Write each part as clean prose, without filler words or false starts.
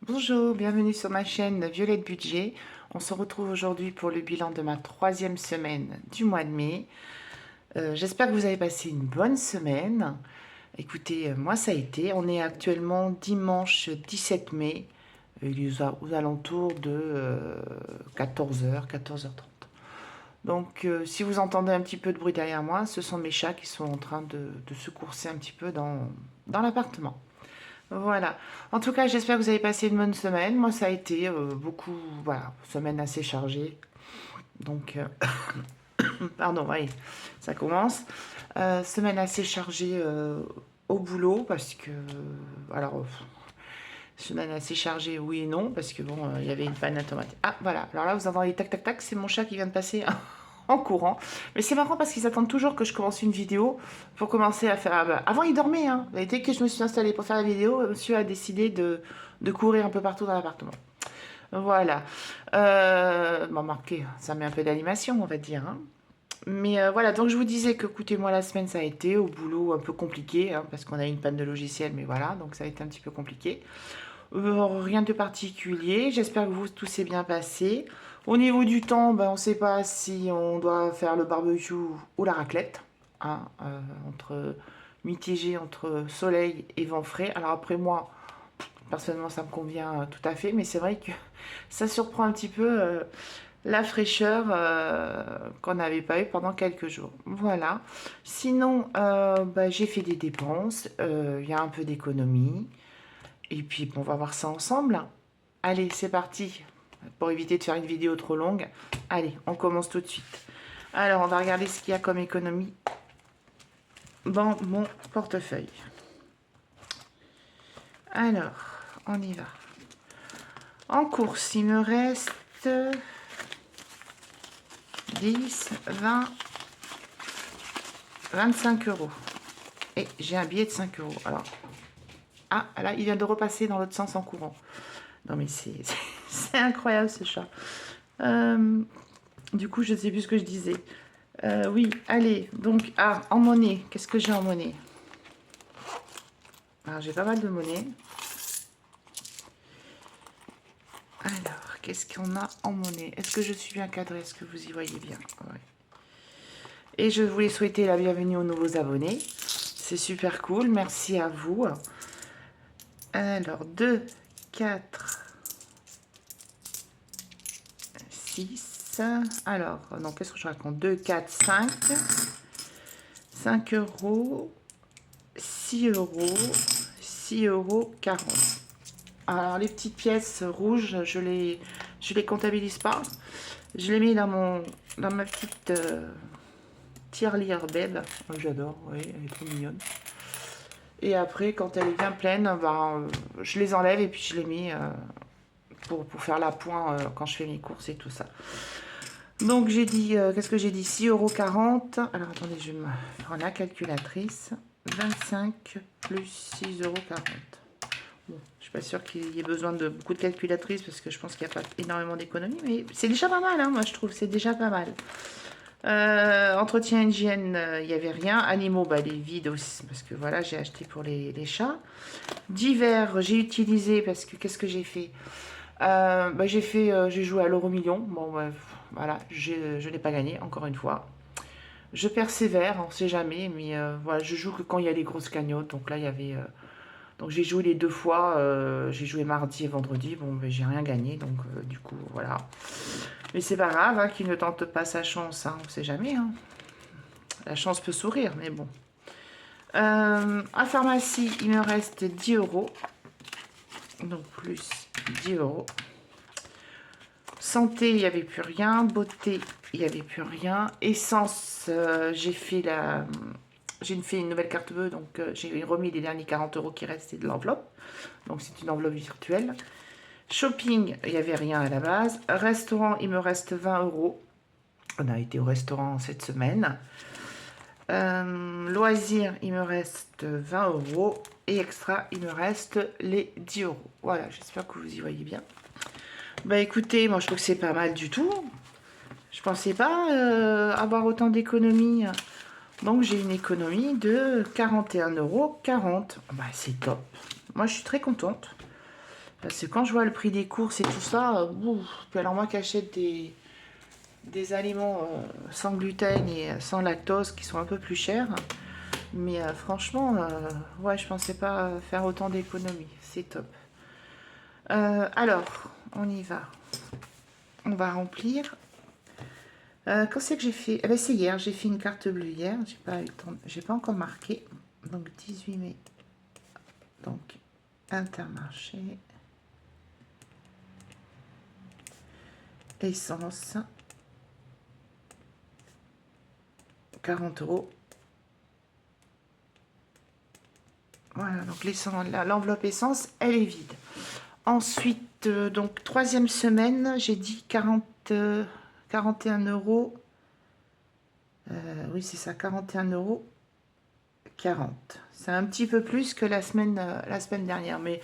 Bonjour, bienvenue sur ma chaîne Violette Budget. On se retrouve aujourd'hui pour le bilan de ma troisième semaine du mois de mai. J'espère que vous avez passé une bonne semaine. Écoutez, moi ça a été. On est actuellement dimanche 17 mai. Il est aux alentours de 14h, 14h30. Donc si vous entendez un petit peu de bruit derrière moi, ce sont mes chats qui sont en train de se courser un petit peu dans l'appartement. Voilà. En tout cas, j'espère que vous avez passé une bonne semaine. Moi, ça a été beaucoup, voilà, semaine assez chargée. Donc, pardon, oui, ça commence. Semaine assez chargée au boulot parce que, alors, semaine assez chargée, oui et non, parce que bon, il y avait une panne automatique. Ah, voilà. Alors là, vous entendez tac tac tac, c'est mon chat qui vient de passer en courant. Mais c'est marrant parce qu'ils attendent toujours que je commence une vidéo pour commencer à faire. Ah bah, avant, il dormait, hein. Et dès que je me suis installée pour faire la vidéo, monsieur a décidé de courir un peu partout dans l'appartement. Voilà. Bon, marqué, ça met un peu d'animation, on va dire, hein. Mais voilà, donc je vous disais que, écoutez, moi, la semaine, ça a été au boulot un peu compliqué, hein, parce qu'on a eu une panne de logiciel, mais voilà, donc ça a été un petit peu compliqué. Rien de particulier, j'espère que vous, tout s'est bien passé. Au niveau du temps, ben, on ne sait pas si on doit faire le barbecue ou la raclette, hein, entre mitigé entre soleil et vent frais. Alors après moi, personnellement ça me convient tout à fait, mais c'est vrai que ça surprend un petit peu la fraîcheur qu'on n'avait pas eu pendant quelques jours. Voilà. Sinon, ben, j'ai fait des dépenses, il y a un peu d'économie. Et puis, bon, on va voir ça ensemble. Allez, c'est parti. Pour éviter de faire une vidéo trop longue. Allez, on commence tout de suite. Alors, on va regarder ce qu'il y a comme économie dans mon portefeuille. Alors, on y va. En course, il me reste 10, 20, 25 euros. Et j'ai un billet de 5 euros. Alors, ah, là, il vient de repasser dans l'autre sens en courant. Non, mais c'est incroyable ce chat. Du coup, je ne sais plus ce que je disais. Oui, allez. Donc, ah, en monnaie. Qu'est-ce que j'ai en monnaie? Alors, j'ai pas mal de monnaie. Alors, qu'est-ce qu'on a en monnaie? Est-ce que je suis bien cadrée? Est-ce que vous y voyez bien? Ouais. Et je voulais souhaiter la bienvenue aux nouveaux abonnés. C'est super cool. Merci à vous. Alors, 2, 4, 6. Alors, non, qu'est-ce que je raconte? 2, 4, 5. 5 euros. 6 euros. 6 euros 40. Alors, les petites pièces rouges, je les comptabilise pas. Je les mets dans ma petite tirelire babe. J'adore, oui, elle est trop mignonne. Et après, quand elle est bien pleine, ben, je les enlève et puis je les mets pour faire la pointe quand je fais mes courses et tout ça. Donc, j'ai dit, qu'est-ce que j'ai dit? 6,40 €. Alors, attendez, je vais me prendre la calculatrice. 25 plus 6,40 €. Bon, je suis pas sûre qu'il y ait besoin de beaucoup de calculatrices parce que je pense qu'il n'y a pas énormément d'économies, mais c'est déjà pas mal, hein, moi je trouve, c'est déjà pas mal. Entretien hygiène, il n'y avait rien. Animaux, bah, les vides aussi, parce que voilà, j'ai acheté pour les chats. Divers, j'ai utilisé parce que qu'est-ce que j'ai fait? Bah, j'ai joué à l'euro million. Bon, bah, voilà, je n'ai pas gagné, encore une fois. Je persévère, on sait jamais, mais voilà, je joue que quand il y a les grosses cagnottes. Donc là, il y avait. Donc j'ai joué les deux fois, j'ai joué mardi et vendredi, bon ben, j'ai rien gagné, donc du coup voilà. Mais c'est pas grave, hein, qui ne tente pas sa chance, hein, on sait jamais. Hein. La chance peut sourire, mais bon. À pharmacie, il me reste 10 euros, donc plus 10 euros. Santé, il n'y avait plus rien. Beauté, il n'y avait plus rien. Essence, j'ai fait une nouvelle carte bleue, donc j'ai remis les derniers 40 euros qui restaient de l'enveloppe. Donc c'est une enveloppe virtuelle. Shopping, il n'y avait rien à la base. Restaurant, il me reste 20 euros. On a été au restaurant cette semaine. Loisirs, il me reste 20 euros. Et extra, il me reste les 10 euros. Voilà, j'espère que vous y voyez bien. Bah écoutez, moi je trouve que c'est pas mal du tout. Je pensais pas avoir autant d'économies. Donc j'ai une économie de 41,40 €. Bah c'est top. Moi je suis très contente. Parce que quand je vois le prix des courses et tout ça, puis alors moi qui achète des aliments sans gluten et sans lactose qui sont un peu plus chers, mais franchement, ouais, je pensais pas faire autant d'économies. C'est top. Alors, on y va. On va remplir. Quand c'est que j'ai fait? Eh ben, c'est hier, j'ai fait une carte bleue hier. J'ai pas encore marqué. Donc 18 mai. Donc Intermarché. Essence. 40 €. Voilà, donc l'enveloppe essence, elle est vide. Ensuite, donc troisième semaine, j'ai dit 41 €. Oui, c'est ça, 41,40 €. C'est un petit peu plus que la semaine dernière. Mais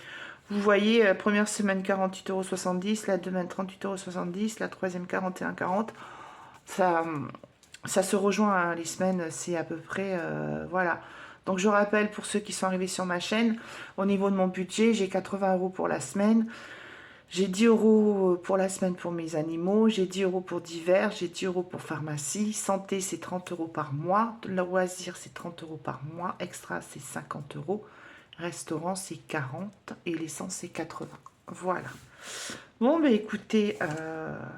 vous voyez, la première semaine 48,70 €, la deuxième 38,70 €, la troisième 41,40 €. Ça se rejoint, hein, les semaines, c'est à peu près... voilà. Donc je rappelle pour ceux qui sont arrivés sur ma chaîne, au niveau de mon budget, j'ai 80 € pour la semaine. J'ai 10 € pour la semaine pour mes animaux, j'ai 10 € pour divers, j'ai 10 € pour pharmacie, santé c'est 30 € par mois, loisir c'est 30 € par mois, extra c'est 50 €, restaurant c'est 40 et l'essence c'est 80. Voilà. Bon, ben écoutez,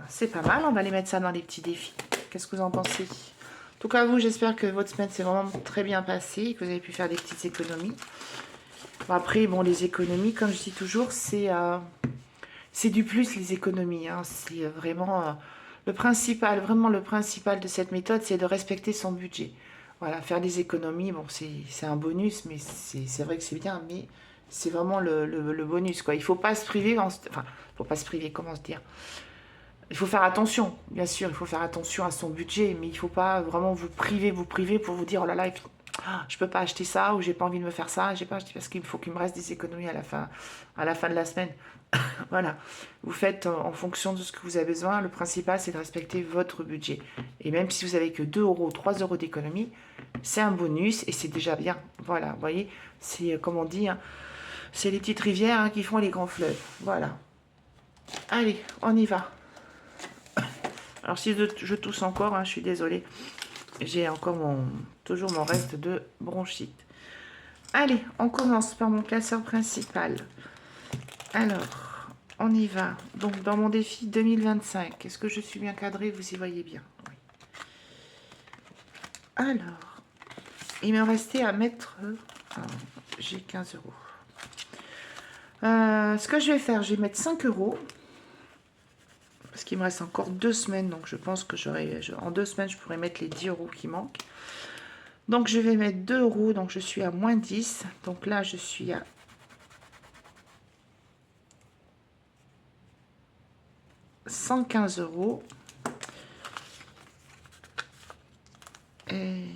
c'est pas mal, on va aller mettre ça dans les petits défis. Qu'est-ce que vous en pensez? En tout cas, vous, j'espère que votre semaine s'est vraiment très bien passée, que vous avez pu faire des petites économies. Bon, après, bon, les économies, comme je dis toujours, c'est du plus, les économies, hein. C'est vraiment le principal, vraiment le principal de cette méthode, c'est de respecter son budget. Voilà, faire des économies, bon, c'est un bonus, mais c'est vrai que c'est bien, mais c'est vraiment le bonus, quoi. Il faut pas se priver, enfin, faut pas se priver, comment se dire? Il faut faire attention, bien sûr, il faut faire attention à son budget, mais il faut pas vraiment vous priver pour vous dire, oh là là, je peux pas acheter ça, ou j'ai pas envie de me faire ça, j'ai pas acheté parce qu'il faut qu'il me reste des économies à la fin de la semaine. Voilà, vous faites en fonction de ce que vous avez besoin. Le principal, c'est de respecter votre budget. Et même si vous avez que 2 €, 3 € d'économie, c'est un bonus et c'est déjà bien. Voilà, vous voyez, c'est comme on dit, hein, c'est les petites rivières, hein, qui font les grands fleuves. Voilà. Allez, on y va. Alors si je tousse encore, hein, je suis désolée. J'ai encore toujours mon reste de bronchite. Allez, on commence par mon classeur principal. Alors, on y va. Donc, dans mon défi 2025, est-ce que je suis bien cadrée? Vous y voyez bien? Oui. Alors, il me restait à mettre... j'ai 15 €. Ce que je vais faire, je vais mettre 5 €. Parce qu'il me reste encore 2 semaines. Donc, je pense que en 2 semaines, je pourrais mettre les 10 € qui manquent. Donc, je vais mettre 2 €. Donc, je suis à moins 10. Donc là, je suis à 115 €. Et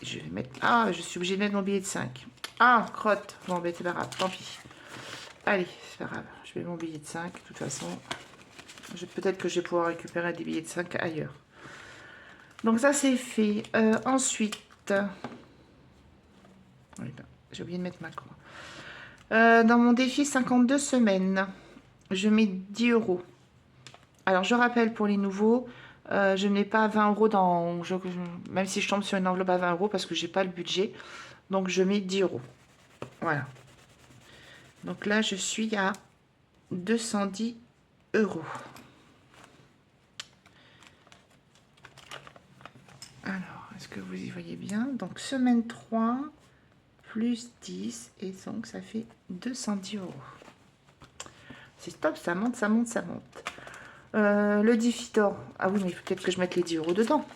je vais mettre... Ah, je suis obligée de mettre mon billet de 5. Ah, crotte. Bon, ben, c'est pas grave, tant pis. Allez, c'est pas grave. Je mets mon billet de 5, de toute façon. Peut-être que je vais pouvoir récupérer des billets de 5 ailleurs. Donc ça, c'est fait. Ensuite... J'ai oublié de mettre ma croix. Dans mon défi 52 semaines, je mets 10 €. Alors, je rappelle pour les nouveaux... je ne mets pas 20 € dans... même si je tombe sur une enveloppe à 20 € parce que j'ai pas le budget. Donc, je mets 10 €. Voilà. Donc là, je suis à 210 €. Alors, est-ce que vous y voyez bien? Donc, semaine 3, plus 10, et donc ça fait 210 €. C'est top, ça monte, ça monte, ça monte. Le Diffidor. Ah oui, mais peut-être que je mette les 10 € dedans.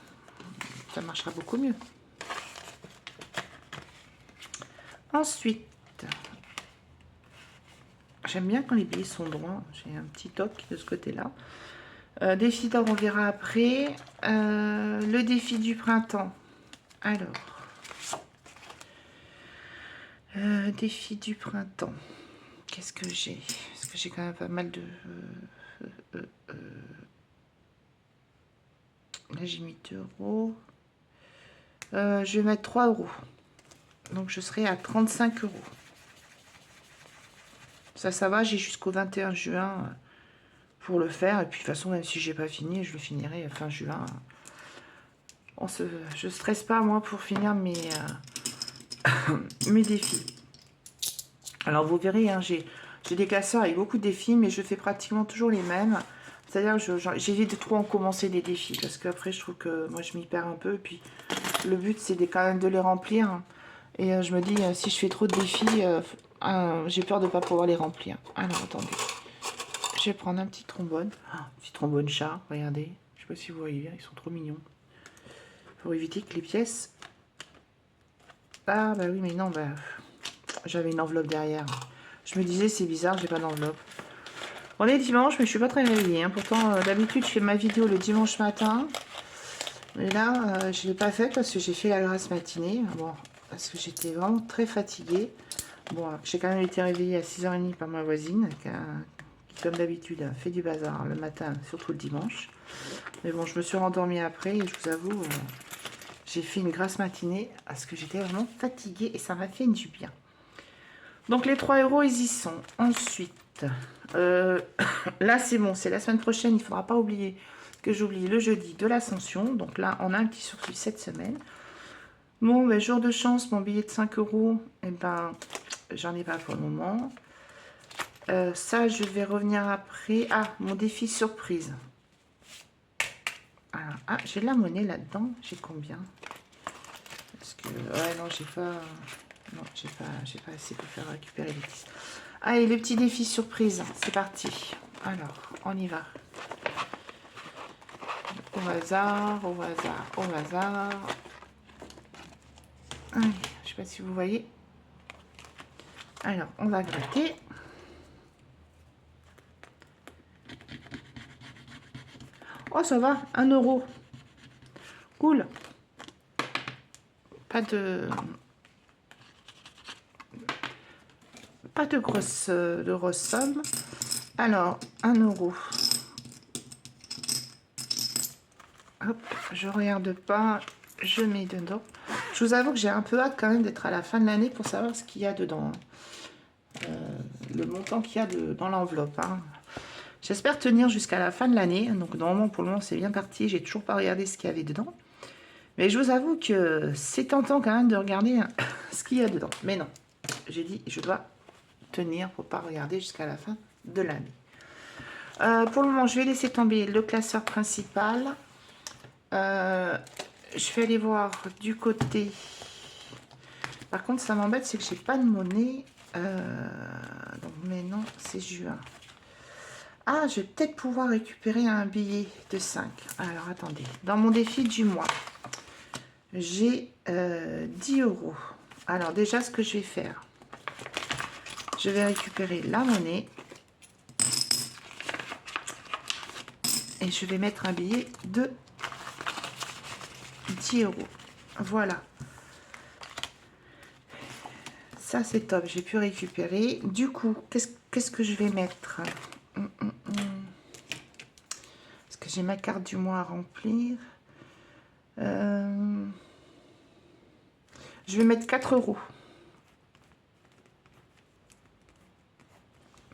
Ça marchera beaucoup mieux. Ensuite, j'aime bien quand les billets sont droits. J'ai un petit toc de ce côté-là. Défi d'or, on verra après. Le défi du printemps. Alors, défi du printemps. Qu'est-ce que j'ai? Parce que j'ai quand même pas mal de... Là, j'ai mis 2 €. Je vais mettre 3 €. Donc, je serai à 35 €. ça va, j'ai jusqu'au 21 juin pour le faire. Et puis de toute façon, même si j'ai pas fini, je le finirai fin juin. Je stresse pas moi pour finir mes défis. Alors vous verrez, hein, j'ai des classeurs avec beaucoup de défis, mais je fais pratiquement toujours les mêmes. C'est-à-dire que j'évite de trop en commencer des défis, parce qu'après je trouve que moi je m'y perds un peu. Et puis le but c'est quand même de les remplir. Et je me dis, si je fais trop de défis, j'ai peur de ne pas pouvoir les remplir. Alors attendez, je vais prendre un petit trombone. Petit trombone chat, regardez. Je ne sais pas si vous voyez, ils sont trop mignons. Pour éviter que les pièces... Ah bah oui, mais non, bah... J'avais une enveloppe derrière. Je me disais, c'est bizarre, j'ai pas d'enveloppe. On est dimanche, mais je suis pas très réveillée. Hein. Pourtant, d'habitude, je fais ma vidéo le dimanche matin. Mais là, je ne l'ai pas fait parce que j'ai fait la grasse matinée. Bon, parce que j'étais vraiment très fatiguée. Bon, j'ai quand même été réveillée à 6h30 par ma voisine, qui comme d'habitude fait du bazar le matin, surtout le dimanche. Mais bon, je me suis rendormie après et je vous avoue, j'ai fait une grasse matinée parce que j'étais vraiment fatiguée et ça m'a fait du bien. Donc les 3 euros, ils y sont. Ensuite, là c'est bon, c'est la semaine prochaine, il ne faudra pas oublier que j'oublie le jeudi de l'Ascension. Donc là, on a un petit surplus cette semaine. Bon, ben, jour de chance, mon billet de 5 euros, eh ben, j'en ai pas pour le moment. Ça, je vais revenir après. Ah, mon défi surprise. Alors, ah, j'ai de la monnaie là-dedans. J'ai combien? Parce que, ouais, non, j'ai pas... Non, j'ai pas assez pour faire récupérer les petits. Allez, le petit défi surprise, c'est parti. Alors, on y va. Au hasard, au hasard, au hasard. Allez, je sais pas si vous voyez. Alors, on va gratter. Oh, ça va, 1 euro. Cool. Pas de grosse somme. Alors, 1 euro. Hop, je regarde pas, je mets dedans. Je vous avoue que j'ai un peu hâte quand même d'être à la fin de l'année pour savoir ce qu'il y a dedans. Le montant qu'il y a dans l'enveloppe. Hein. J'espère tenir jusqu'à la fin de l'année. Donc normalement, pour le moment, c'est bien parti. J'ai toujours pas regardé ce qu'il y avait dedans. Mais je vous avoue que c'est tentant quand même de regarder ce qu'il y a dedans. Mais non, j'ai dit, je dois tenir pour pas regarder jusqu'à la fin de l'année. Pour le moment, je vais laisser tomber le classeur principal. Je vais aller voir du côté. Par contre, ça m'embête, c'est que j'ai pas de monnaie. Donc, mais non, c'est juin. Ah, je vais peut-être pouvoir récupérer un billet de 5. Alors, attendez. Dans mon défi du mois, j'ai 10 euros. Alors, déjà, ce que je vais faire, je vais récupérer la monnaie. Et je vais mettre un billet de 10 euros. Voilà. Ça, c'est top. J'ai pu récupérer. Du coup, qu'est-ce que je vais mettre? Parce que j'ai ma carte du mois à remplir. Je vais mettre 4 euros.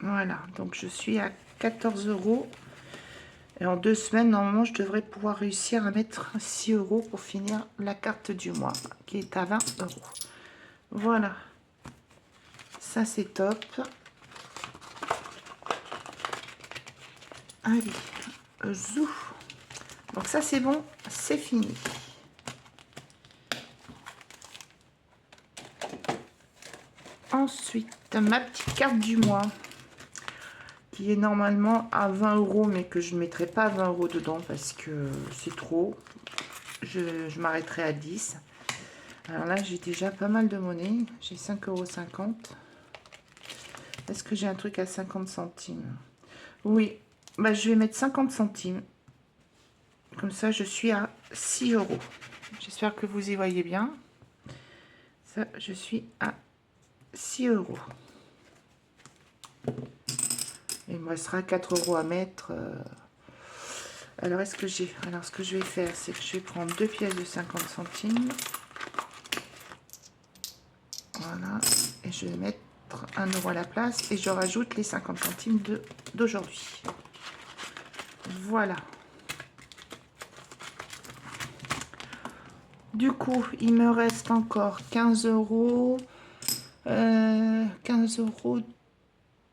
Voilà. Donc, je suis à 14 euros. Et en 2 semaines, normalement, je devrais pouvoir réussir à mettre 6 euros pour finir la carte du mois, qui est à 20 euros. Voilà. Ça, c'est top. Allez. Zou. Donc ça, c'est bon. C'est fini. Ensuite, ma petite carte du mois. Qui est normalement à 20 euros, mais que je ne mettrai pas 20 euros dedans parce que c'est trop. Je m'arrêterai à 10. Alors là, j'ai déjà pas mal de monnaie. J'ai 5,50 €. Est-ce que j'ai un truc à 50 centimes? Oui, bah, je vais mettre 50 centimes. Comme ça, je suis à 6 euros. J'espère que vous y voyez bien. Ça, je suis à 6 euros. Il me restera 4 euros à mettre. Alors, est-ce que j'ai... Alors, ce que je vais faire, c'est que je vais prendre 2 pièces de 50 centimes. Voilà. Et je vais mettre 1 euro à la place et je rajoute les 50 centimes d'aujourd'hui. Voilà. Du coup, il me reste encore 15 euros. 15 euros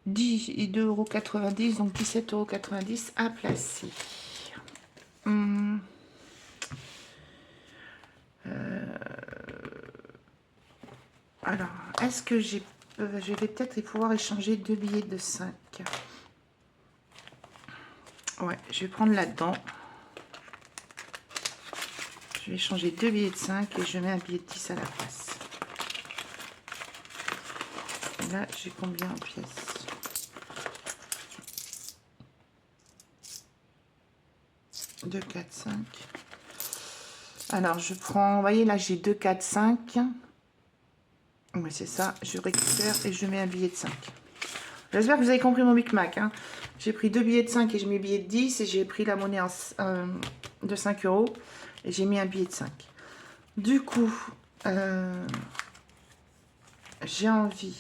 10 et 2,90 €, donc 17,90 € à placer. Alors, est-ce que je vais peut-être pouvoir échanger 2 billets de 5. Ouais, je vais prendre là-dedans. Je vais échanger 2 billets de 5 et je mets un billet de 10 à la place. Et là, j'ai combien en pièces? Deux, 4, 5. Alors, je prends... Vous voyez, là, j'ai 2, 4, 5. Oui, c'est ça. Je récupère et je mets un billet de 5. J'espère que vous avez compris mon micmac. Hein. J'ai pris 2 billets de 5 et j'ai mis un billet de 10. Et j'ai pris la monnaie de 5 euros. Et j'ai mis un billet de 5. Du coup, j'ai envie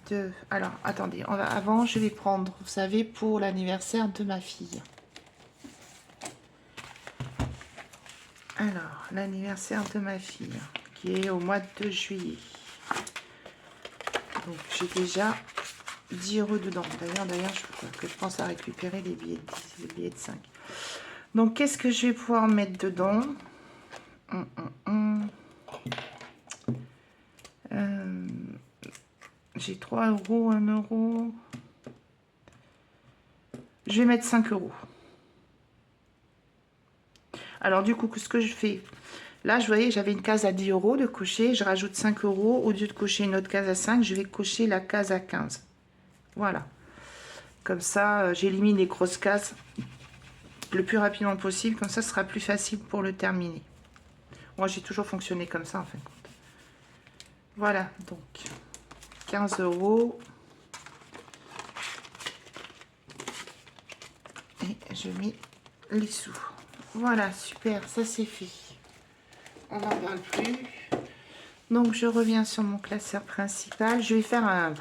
de... Alors, attendez. Avant, je vais prendre, vous savez, pour l'anniversaire de ma fille. Alors, l'anniversaire de ma fille, qui est au mois de juillet. Donc, j'ai déjà 10 € dedans. D'ailleurs, je pense à récupérer les billets de 5. Donc, qu'est-ce que je vais pouvoir mettre dedans? J'ai 3 euros, 1 euro. Je vais mettre 5 euros. Alors, du coup, ce que je fais... Là, je voyais, j'avais une case à 10 € de cocher. Je rajoute 5 euros. Au lieu de cocher une autre case à 5, je vais cocher la case à 15. Voilà. Comme ça, j'élimine les grosses cases le plus rapidement possible. Comme ça, ce sera plus facile pour le terminer. Moi, j'ai toujours fonctionné comme ça, en fin de compte. Voilà, donc 15 euros. Et je mets les sous. Voilà, super, ça c'est fait. On n'en parle plus. Donc, je reviens sur mon classeur principal. Je vais faire un... Vous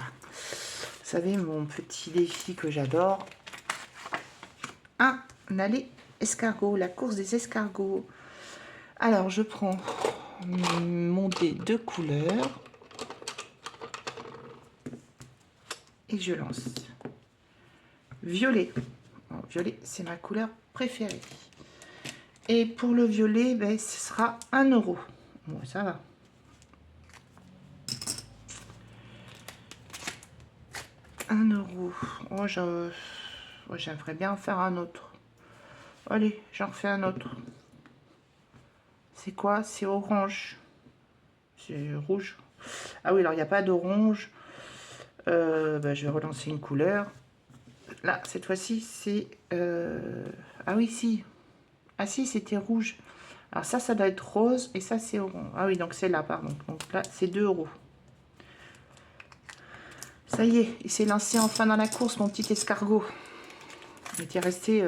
savez, mon petit défi que j'adore. Un aller escargot, la course des escargots. Alors, je prends mon dé de couleur. Et je lance. Violet. Bon, violet, c'est ma couleur préférée. Et pour le violet, ben, ce sera 1 euro. Bon, ça va. €1. Oh, j'aimerais bien en faire un autre. Allez, j'en refais un autre. C'est quoi? C'est orange. C'est rouge. Ah oui, alors il n'y a pas d'orange. Ben, je vais relancer une couleur. Là, cette fois-ci, c'est... Ah oui, si. Ah si, c'était rouge. Alors ça doit être rose et ça, c'est orange. Ah oui, donc c'est là, pardon. Donc là, c'est 2 euros. Ça y est, il s'est lancé enfin dans la course, mon petit escargot. Il était resté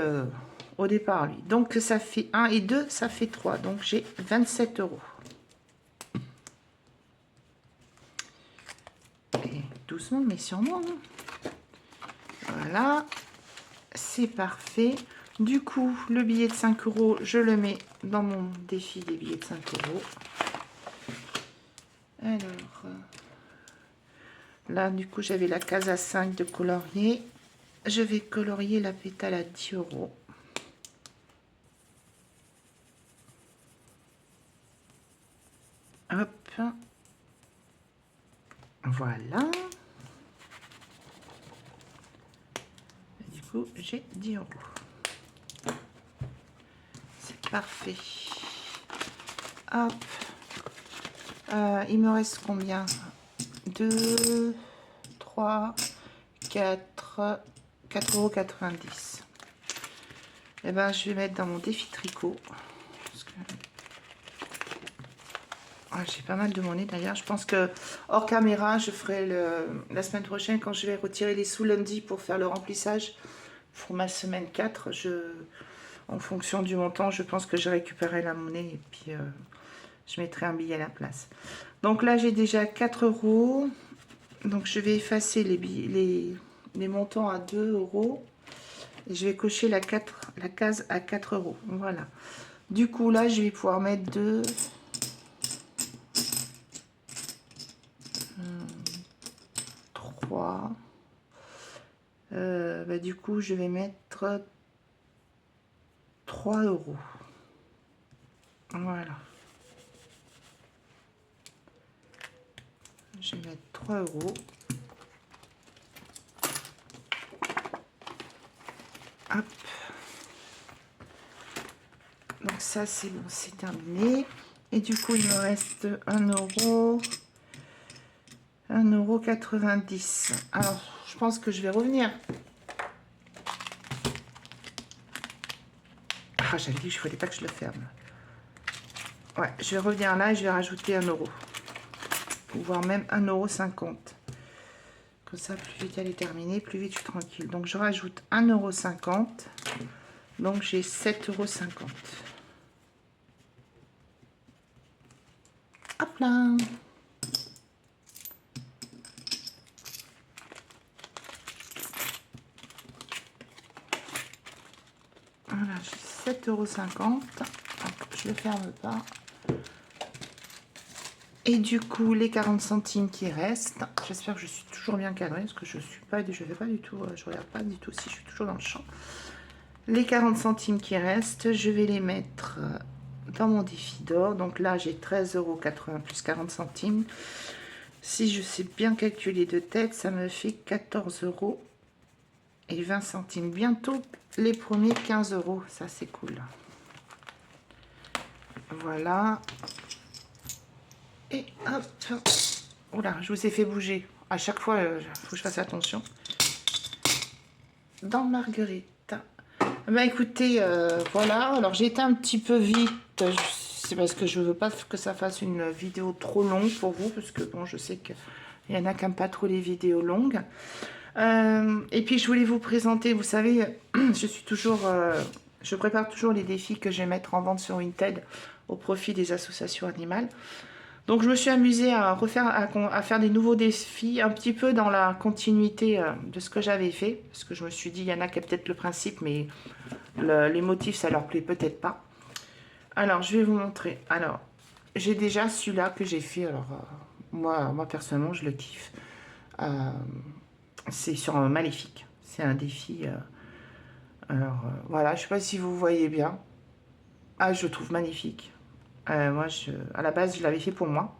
au départ, lui. Donc, ça fait 1 et 2, ça fait 3. Donc, j'ai 27 euros. Et doucement, mais sûrement. Hein. Voilà. C'est parfait. Du coup, le billet de 5 euros, je le mets dans mon défi des billets de 5 euros. Alors, là, du coup, j'avais la case à 5 de colorier. Je vais colorier la pétale à 10 euros. Hop. Voilà. Et du coup, j'ai 10 euros. C'est parfait. Hop. Il me reste combien? 2, 3, 4, 4,90 €. Et ben, je vais mettre dans mon défi tricot. Parce que... j'ai pas mal de monnaie d'ailleurs. Je pense que hors caméra, je ferai la semaine prochaine quand je vais retirer les sous lundi pour faire le remplissage pour ma semaine 4. En fonction du montant, je pense que je récupérerai la monnaie et puis je mettrai un billet à la place. Donc là, j'ai déjà 4 euros. Donc je vais effacer les montants à 2 euros. Et je vais cocher la case à 4 euros. Voilà. Du coup, là, je vais pouvoir mettre 2, 3. Du coup, je vais mettre 3 euros. Voilà. Je vais mettre 3 euros. Hop. Donc ça, c'est bon, c'est terminé. Et du coup, il me reste 1 euro. 1,90 €. Alors, je pense que je vais revenir. Ah, j'avais dit que je ne fallait pas que je le ferme. Ouais, je vais revenir là et je vais rajouter 1 euro. Ou voire même 1,50 €. Comme ça, plus vite elle est terminée, plus vite je suis tranquille. Donc, je rajoute 1,50 €. Donc, j'ai 7,50 €. Hop là! Voilà, j'ai 7,50 €. Je ne le ferme pas. Et du coup, les 40 centimes qui restent, j'espère que je suis toujours bien cadrée, parce que je fais pas du tout, je regarde pas du tout si je suis toujours dans le champ. Les 40 centimes qui restent, je vais les mettre dans mon défi d'or. Donc là, j'ai 13,80 € plus 40 centimes. Si je sais bien calculer de tête, ça me fait 14 € et 20 centimes. Bientôt les premiers 15 €, ça c'est cool. Voilà. Et hop. Oula, je vous ai fait bouger. À chaque fois, il faut que je fasse attention. Dans Marguerite. Ben écoutez, voilà. Alors j'ai été un petit peu vite. C'est parce que je veux pas que ça fasse une vidéo trop longue pour vous. Parce que bon, je sais qu'il y en a qui n'aiment pas trop les vidéos longues. Et puis je voulais vous présenter, vous savez, je suis toujours... je prépare toujours les défis que je vais mettre en vente sur Vinted au profit des associations animales. Donc je me suis amusée à faire des nouveaux défis, un petit peu dans la continuité de ce que j'avais fait. Parce que je me suis dit, il y en a qui a peut-être le principe, mais les motifs, ça leur plaît peut-être pas. Alors, je vais vous montrer. Alors, j'ai déjà celui-là que j'ai fait. Alors, moi, personnellement, je le kiffe. C'est sur un Maléfique. C'est un défi. Alors, voilà, je sais pas si vous voyez bien. Ah, je le trouve magnifique. Moi, à la base, je l'avais fait pour moi.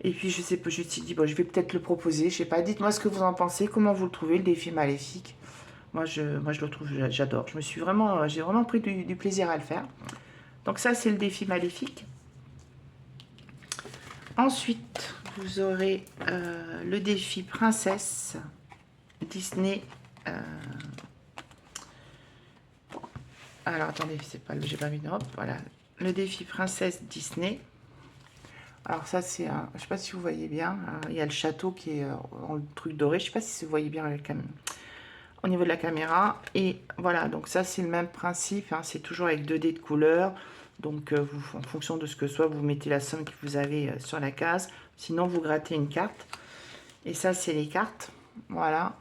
Et puis, je sais pas, je me suis dit, bon, je vais peut-être le proposer. Je sais pas, dites-moi ce que vous en pensez. Comment vous le trouvez, le défi Maléfique? Moi, je le trouve, j'adore. J'ai vraiment pris du plaisir à le faire. Donc ça, c'est le défi Maléfique. Ensuite, vous aurez le défi Princesse Disney. Alors, attendez, c'est pas le... J'ai pas mis d'Europe. Voilà. Le défi Princesse Disney. Alors ça, c'est un... Je sais pas si vous voyez bien. Il y a le château qui est en truc doré. Je sais pas si vous voyez bien au niveau de la caméra. Et voilà, donc ça, c'est le même principe. Hein. C'est toujours avec 2 dés de couleur. Donc, en fonction de ce que soit, vous mettez la somme que vous avez sur la case. Sinon, vous grattez une carte. Et ça, c'est les cartes. Voilà.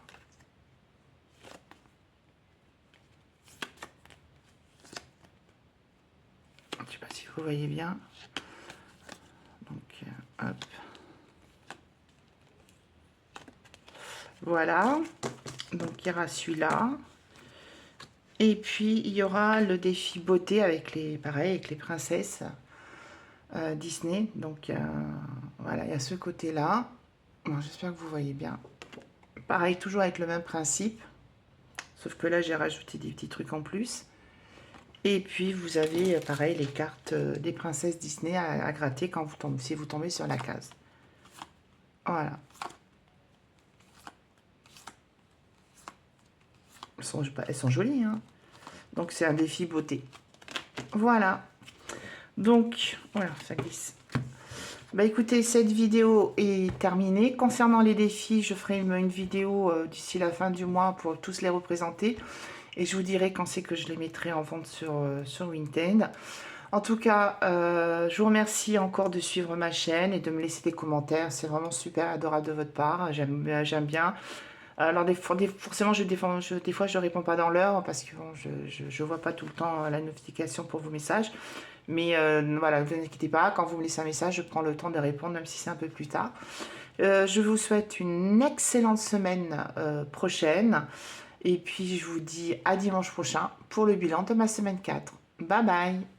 Je ne sais pas si vous voyez bien. Donc, hop. Voilà. Donc, il y aura celui-là. Et puis, il y aura le défi beauté avec les princesses Disney. Donc, voilà, il y a ce côté-là. Bon, j'espère que vous voyez bien. Pareil, toujours avec le même principe. Sauf que là, j'ai rajouté des petits trucs en plus. Et puis, vous avez, pareil, les cartes des princesses Disney à gratter quand vous tombez, si vous tombez sur la case. Voilà. Elles sont jolies, hein. Donc, c'est un défi beauté. Voilà. Donc, voilà, ça glisse. Bah écoutez, cette vidéo est terminée. Concernant les défis, je ferai une vidéo d'ici la fin du mois pour tous les représenter. Et je vous dirai quand c'est que je les mettrai en vente sur Vinted. En tout cas, je vous remercie encore de suivre ma chaîne et de me laisser des commentaires. C'est vraiment super adorable de votre part. J'aime bien. Alors forcément, des fois, je ne réponds pas dans l'heure parce que bon, je vois pas tout le temps la notification pour vos messages. Mais voilà, ne vous inquiétez pas, quand vous me laissez un message, je prends le temps de répondre, même si c'est un peu plus tard. Je vous souhaite une excellente semaine prochaine. Et puis, je vous dis à dimanche prochain pour le bilan de ma semaine 4. Bye bye!